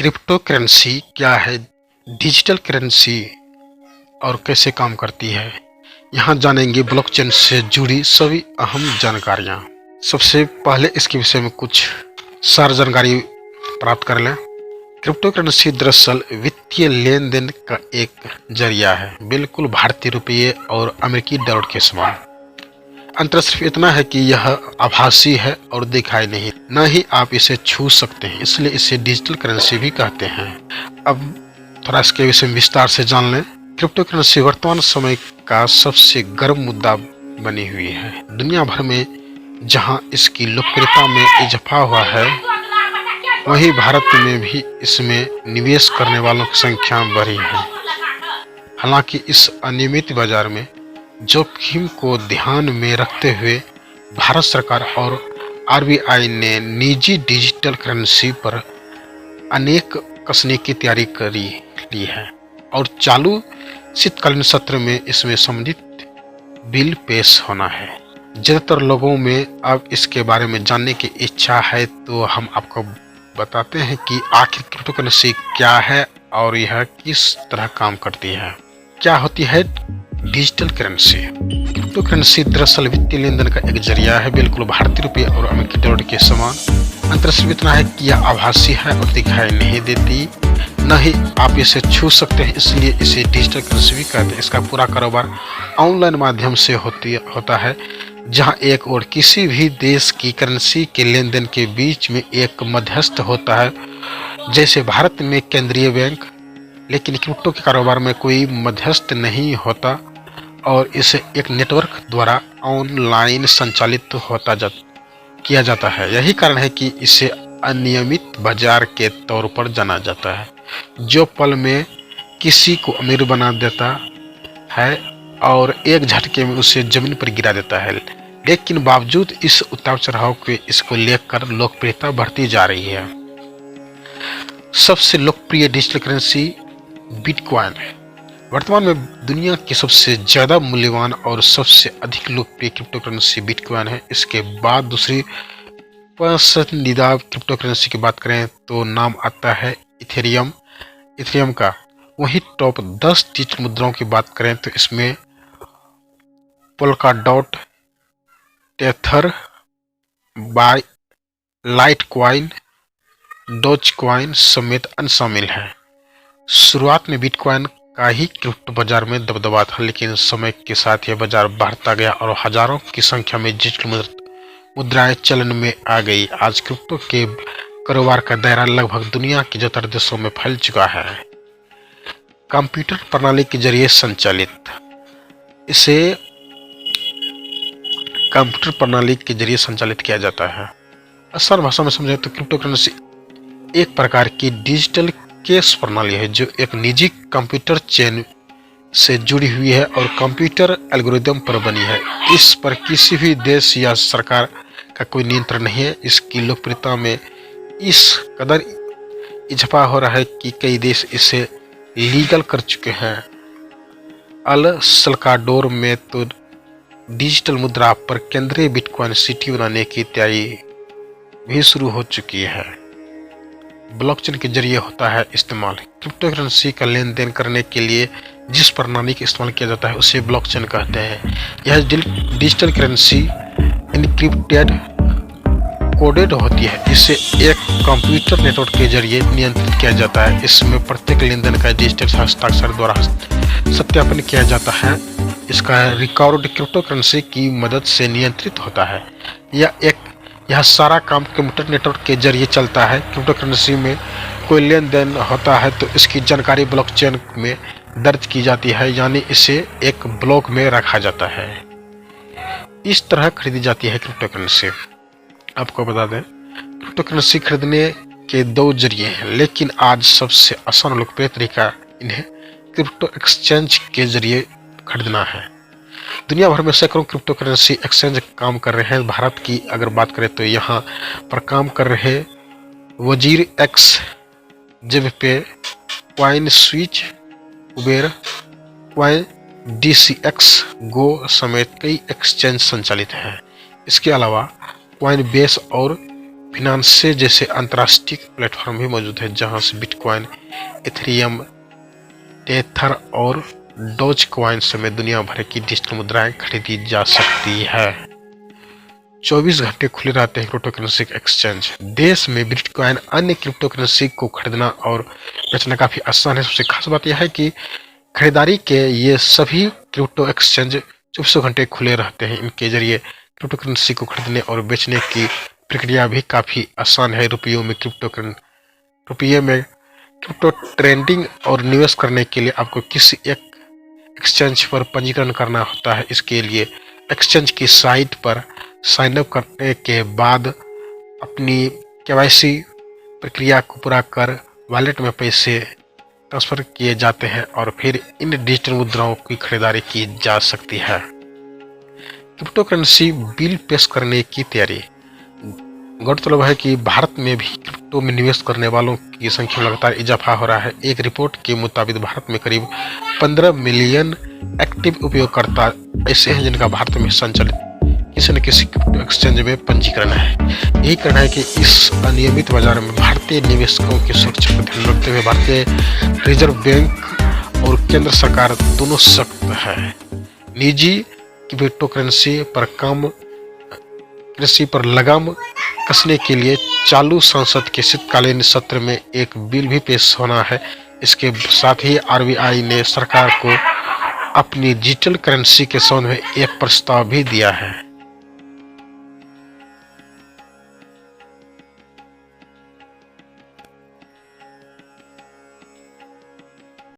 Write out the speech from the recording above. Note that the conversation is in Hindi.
क्रिप्टो करेंसी क्या है, डिजिटल करेंसी और कैसे काम करती है। यहाँ जानेंगे ब्लॉकचेन से जुड़ी सभी अहम जानकारियाँ। सबसे पहले इसके विषय में कुछ सार जानकारी प्राप्त कर लें। क्रिप्टो करेंसी दरअसल वित्तीय लेन देन का एक जरिया है, बिल्कुल भारतीय रुपये और अमेरिकी डॉलर के समान। अंतर सिर्फ इतना है कि यह आभासी है और दिखाई नहीं, न ही आप इसे छू सकते हैं, इसलिए इसे डिजिटल करेंसी भी कहते हैं। अब थोड़ा इसके विषय में विस्तार से जान लें। क्रिप्टो करेंसी वर्तमान समय का सबसे गर्म मुद्दा बनी हुई है। दुनिया भर में जहां इसकी लोकप्रियता में इजाफा हुआ है, वहीं भारत में भी इसमें निवेश करने वालों की संख्या बढ़ी है। हालांकि इस अनियमित बाजार में जोखिम को ध्यान में रखते हुए भारत सरकार और आरबीआई ने निजी डिजिटल करेंसी पर अनेक कसने की तैयारी करी ली है और चालू शीतकालीन सत्र में इसमें संबंधित बिल पेश होना है। ज्यादातर लोगों में अब इसके बारे में जानने की इच्छा है, तो हम आपको बताते हैं कि आखिर क्रिप्टो करेंसी क्या है और यह किस तरह काम करती है। क्या होती है डिजिटल करेंसी? क्रिप्टो करेंसी दरअसल वित्तीय लेन देन का एक जरिया है, बिल्कुल भारतीय रुपये और अमेरिकी डॉलर के समान। अंतर सिर्फ इतना है कि यह आभासी है और दिखाई नहीं देती, न ही आप इसे छू सकते हैं, इसलिए इसे डिजिटल करेंसी भी कहते हैं। इसका पूरा कारोबार ऑनलाइन माध्यम से होता है, जहां एक और किसी भी देश की करेंसी के लेन देन के बीच में एक मध्यस्थ होता है, जैसे भारत में केंद्रीय बैंक। लेकिन क्रिप्टो के कारोबार में कोई मध्यस्थ नहीं होता और इसे एक नेटवर्क द्वारा ऑनलाइन संचालित किया जाता है। यही कारण है कि इसे अनियमित बाजार के तौर पर जाना जाता है, जो पल में किसी को अमीर बना देता है और एक झटके में उसे जमीन पर गिरा देता है। लेकिन बावजूद इस उतार चढ़ाव के इसको लेकर लोकप्रियता बढ़ती जा रही है। सबसे लोकप्रिय डिजिटल करेंसी बिटकॉइन है। वर्तमान में दुनिया की सबसे ज्यादा मूल्यवान और सबसे अधिक लोकप्रिय क्रिप्टो करेंसी बिटकॉइन है। इसके बाद दूसरी पसंदीदा क्रिप्टो करेंसी की बात करें तो नाम आता है इथेरियम का। वहीं टॉप 10 डिजिटल मुद्राओं की बात करें तो इसमें पोल्काडॉट, टेथर, लाइटकॉइन, डॉजकॉइन समेत अन्य शामिल है। शुरुआत में बिटकॉइन का ही क्रिप्टो बाजार में दबदबा था, लेकिन समय के साथ यह बाजार बढ़ता गया और हजारों की संख्या में डिजिटल मुद्राएं चलन में आ गई। आज क्रिप्टो के कारोबार का दायरा लगभग दुनिया के 70 देशों में फैल चुका है। कंप्यूटर प्रणाली के जरिए संचालित, इसे कंप्यूटर प्रणाली के जरिए संचालित किया जाता है। आसान भाषा में समझे तो क्रिप्टो करेंसी एक प्रकार की डिजिटल कैश प्रणाली है, जो एक निजी कंप्यूटर चेन से जुड़ी हुई है और कंप्यूटर एल्गोरिदम पर बनी है। इस पर किसी भी देश या सरकार का कोई नियंत्रण नहीं है। इसकी लोकप्रियता में इस कदर इजाफा हो रहा है कि कई देश इसे लीगल कर चुके हैं। अल सल्वाडोर में तो डिजिटल मुद्रा पर केंद्रीय बिटकॉइन सिटी बनाने की तैयारी भी शुरू हो चुकी है। ब्लॉकचेन के जरिए होता है इस्तेमाल। क्रिप्टो करेंसी का लेन देन करने के लिए जिस प्रणाली का इस्तेमाल किया जाता है उसे ब्लॉकचेन कहते हैं। यह डिजिटल करेंसी एन्क्रिप्टेड कोडेड होती है। इसे एक कंप्यूटर नेटवर्क के जरिए नियंत्रित किया जाता है। इसमें प्रत्येक लेन देन का डिजिटल हस्ताक्षर द्वारा सत्यापन किया जाता है। इसका रिकॉर्ड क्रिप्टो करेंसी की मदद से नियंत्रित होता है। यह सारा काम कंप्यूटर नेटवर्क के जरिए चलता है। क्रिप्टो करेंसी में कोई लेन देन होता है तो इसकी जानकारी ब्लॉकचेन में दर्ज की जाती है, यानी इसे एक ब्लॉक में रखा जाता है। इस तरह खरीदी जाती है क्रिप्टो करेंसी। आपको बता दें, क्रिप्टो करेंसी खरीदने के 2 जरिए हैं, लेकिन आज सबसे आसान लोकप्रिय तरीका इन्हें क्रिप्टो एक्सचेंज के जरिए खरीदना है। दुनिया भर में सैकड़ों क्रिप्टो करेंसी एक्सचेंज काम कर रहे हैं। भारत की अगर बात करें तो यहाँ पर काम कर रहे WazirX, Zebpay, CoinSwitch, Kuber coin, DCX, go समेत कई एक्सचेंज संचालित हैं। इसके अलावा क्वाइन बेस और फिनांसे जैसे अंतर्राष्ट्रीय प्लेटफॉर्म भी मौजूद है, जहां से बिटकॉइन, इथेरियम, टेथर और डोज कॉइन समेत दुनिया भर की डिजिटल मुद्राएं खरीदी जा सकती है। 24 घंटे खुले रहते हैं क्रिप्टो करेंसी एक्सचेंज। देश में बिटकॉइन अन्य क्रिप्टो करेंसी को खरीदना और बेचना काफी आसान है। सबसे खास बात यह है कि खरीदारी के ये सभी क्रिप्टो एक्सचेंज 24 घंटे खुले रहते हैं। इनके जरिए क्रिप्टो करेंसी को खरीदने और बेचने की प्रक्रिया भी काफी आसान है। रुपये में क्रिप्टो ट्रेडिंग और निवेश करने के लिए आपको किसी एक एक्सचेंज पर पंजीकरण करना होता है। इसके लिए एक्सचेंज की साइट पर साइन अप करने के बाद अपनी केवाईसी प्रक्रिया को पूरा कर वॉलेट में पैसे ट्रांसफर किए जाते हैं और फिर इन डिजिटल मुद्राओं की खरीदारी की जा सकती है। क्रिप्टो करेंसी बिल पेश करने की तैयारी। गौरतलब है कि भारत में भी क्रिप्टो में निवेश करने वालों की संख्या में लगातार इजाफा हो रहा है। एक रिपोर्ट के मुताबिक भारत में करीब 15 मिलियन एक्टिव उपयोगकर्ता ऐसे हैं जिनका भारत में संचालित किसी न किसी क्रिप्टो एक्सचेंज में पंजीकरण है। यही कारण है कि इस अनियमित बाजार में भारतीय निवेशकों की सुरक्षा को ध्यान रखते हुए भारतीय रिजर्व बैंक और केंद्र सरकार दोनों सख्त है। निजी क्रिप्टो करेंसी पर लगाम कसने के लिए चालू संसद के शीतकालीन सत्र में एक बिल भी पेश होना है। इसके साथ ही आरबीआई ने सरकार को अपनी डिजिटल करेंसी के संबंध में एक प्रस्ताव भी दिया है।